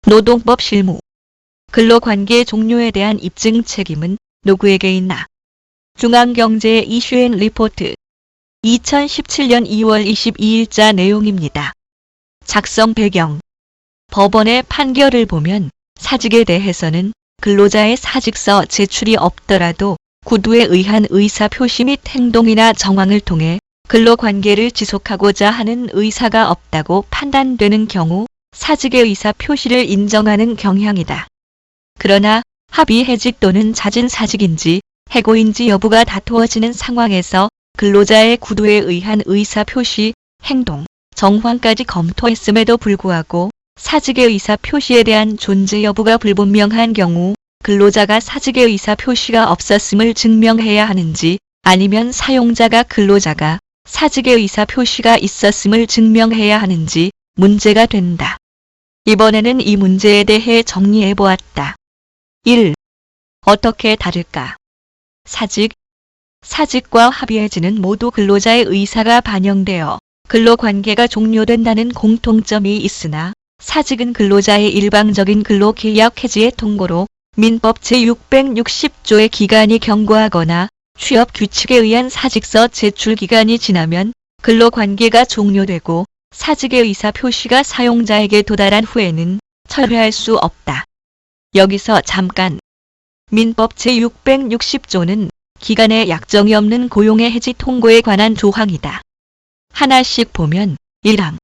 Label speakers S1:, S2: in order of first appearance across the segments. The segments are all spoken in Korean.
S1: 노동법 실무. 근로관계 종료에 대한 입증 책임은 누구에게 있나? 중앙경제 이슈앤 리포트 2017년 2월 22일자 내용입니다. 작성 배경. 법원의 판결을 보면 사직에 대해서는 근로자의 사직서 제출이 없더라도 구두에 의한 의사표시 및 행동이나 정황을 통해 근로관계를 지속하고자 하는 의사가 없다고 판단되는 경우 사직의 의사표시를 인정하는 경향이다. 그러나 합의 해직 또는 잦은 사직인지 해고인지 여부가 다투어지는 상황에서 근로자의 구두에 의한 의사표시, 행동, 정황까지 검토했음에도 불구하고 사직의 의사표시에 대한 존재 여부가 불분명한 경우 근로자가 사직의 의사표시가 없었음을 증명해야 하는지 아니면 사용자가 근로자가 사직의 의사표시가 있었음을 증명해야 하는지 문제가 된다. 이번에는 이 문제에 대해 정리해보았다. 1. 어떻게 다를까? 사직과 합의해지는 모두 근로자의 의사가 반영되어 근로관계가 종료된다는 공통점이 있으나 사직은 근로자의 일방적인 근로계약 해지의 통고로 민법 제660조의 기간이 경과하거나 취업 규칙에 의한 사직서 제출 기간이 지나면 근로관계가 종료되고 사직의 의사표시가 사용자에게 도달한 후에는 철회할 수 없다. 여기서 잠깐. 민법 제660조는 기간에 약정이 없는 고용의 해지 통고에 관한 조항이다. 하나씩 보면 1항.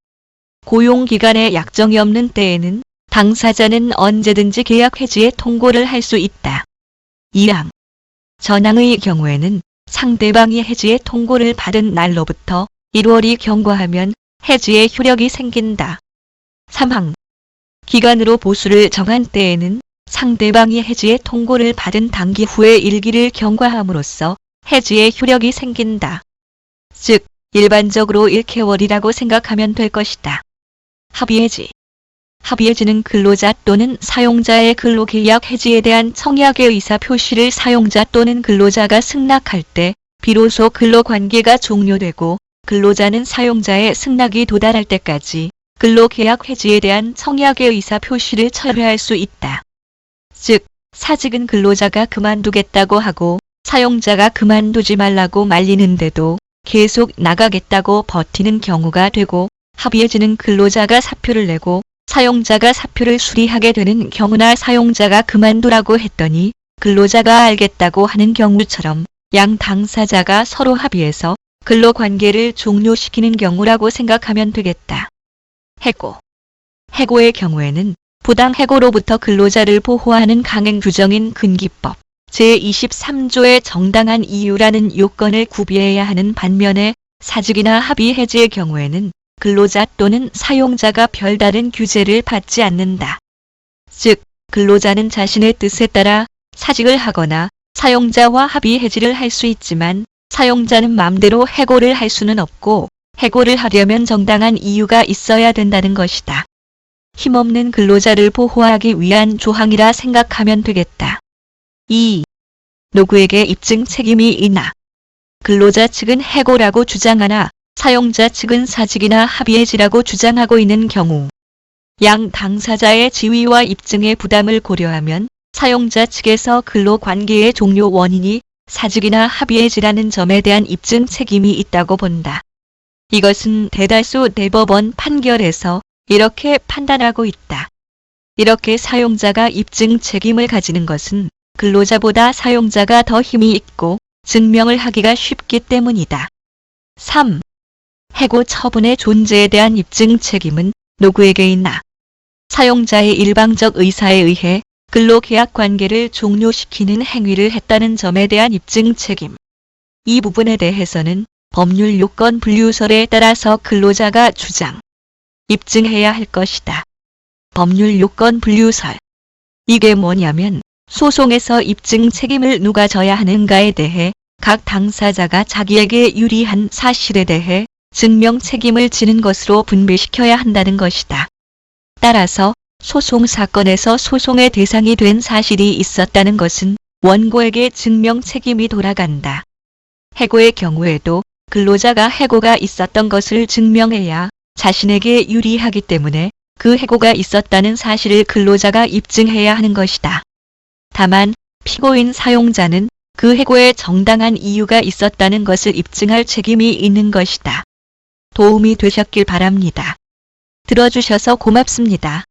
S1: 고용기간에 약정이 없는 때에는 당사자는 언제든지 계약 해지의 통고를 할 수 있다. 2항. 전항의 경우에는 상대방이 해지의 통고를 받은 날로부터 1월이 경과하면 해지의 효력이 생긴다. 3항. 기간으로 보수를 정한 때에는 상대방이 해지의 통고를 받은 당기 후에 1기를 경과함으로써 해지의 효력이 생긴다. 즉, 일반적으로 1개월이라고 생각하면 될 것이다. 합의해지. 합의해지는 근로자 또는 사용자의 근로계약 해지에 대한 청약의 의사표시를 사용자 또는 근로자가 승낙할 때 비로소 근로관계가 종료되고 근로자는 사용자의 승낙이 도달할 때까지 근로계약 해지에 대한 청약의 의사표시를 철회할 수 있다. 즉, 사직은 근로자가 그만두겠다고 하고 사용자가 그만두지 말라고 말리는데도 계속 나가겠다고 버티는 경우가 되고 합의해지는 근로자가 사표를 내고 사용자가 사표를 수리하게 되는 경우나 사용자가 그만두라고 했더니 근로자가 알겠다고 하는 경우처럼 양 당사자가 서로 합의해서 근로관계를 종료시키는 경우라고 생각하면 되겠다. 해고. 해고의 경우에는 부당 해고로부터 근로자를 보호하는 강행 규정인 근기법 제23조의 정당한 이유라는 요건을 구비해야 하는 반면에 사직이나 합의 해지의 경우에는 근로자 또는 사용자가 별다른 규제를 받지 않는다. 즉, 근로자는 자신의 뜻에 따라 사직을 하거나 사용자와 합의 해지를 할 수 있지만 사용자는 마음대로 해고를 할 수는 없고 해고를 하려면 정당한 이유가 있어야 된다는 것이다. 힘없는 근로자를 보호하기 위한 조항이라 생각하면 되겠다. 2. 누구에게 입증 책임이 있나? 근로자 측은 해고라고 주장하나 사용자 측은 사직이나 합의해지라고 주장하고 있는 경우 양 당사자의 지위와 입증의 부담을 고려하면 사용자 측에서 근로관계의 종료 원인이 사직이나 합의해지라는 점에 대한 입증 책임이 있다고 본다. 이것은 대다수 대법원 판결에서 이렇게 판단하고 있다. 이렇게 사용자가 입증 책임을 가지는 것은 근로자보다 사용자가 더 힘이 있고 증명을 하기가 쉽기 때문이다. 3. 해고 처분의 존재에 대한 입증 책임은 누구에게 있나? 사용자의 일방적 의사에 의해 근로계약 관계를 종료시키는 행위를 했다는 점에 대한 입증 책임. 이 부분에 대해서는 법률 요건 분류설에 따라서 근로자가 입증해야 할 것이다. 법률 요건 분류설. 이게 뭐냐면 소송에서 입증 책임을 누가 져야 하는가에 대해 각 당사자가 자기에게 유리한 사실에 대해 증명 책임을 지는 것으로 분배시켜야 한다는 것이다. 따라서 소송 사건에서 소송의 대상이 된 사실이 있었다는 것은 원고에게 증명 책임이 돌아간다. 해고의 경우에도 근로자가 해고가 있었던 것을 증명해야 자신에게 유리하기 때문에 그 해고가 있었다는 사실을 근로자가 입증해야 하는 것이다. 다만 피고인 사용자는 그 해고에 정당한 이유가 있었다는 것을 입증할 책임이 있는 것이다. 도움이 되셨길 바랍니다. 들어주셔서 고맙습니다.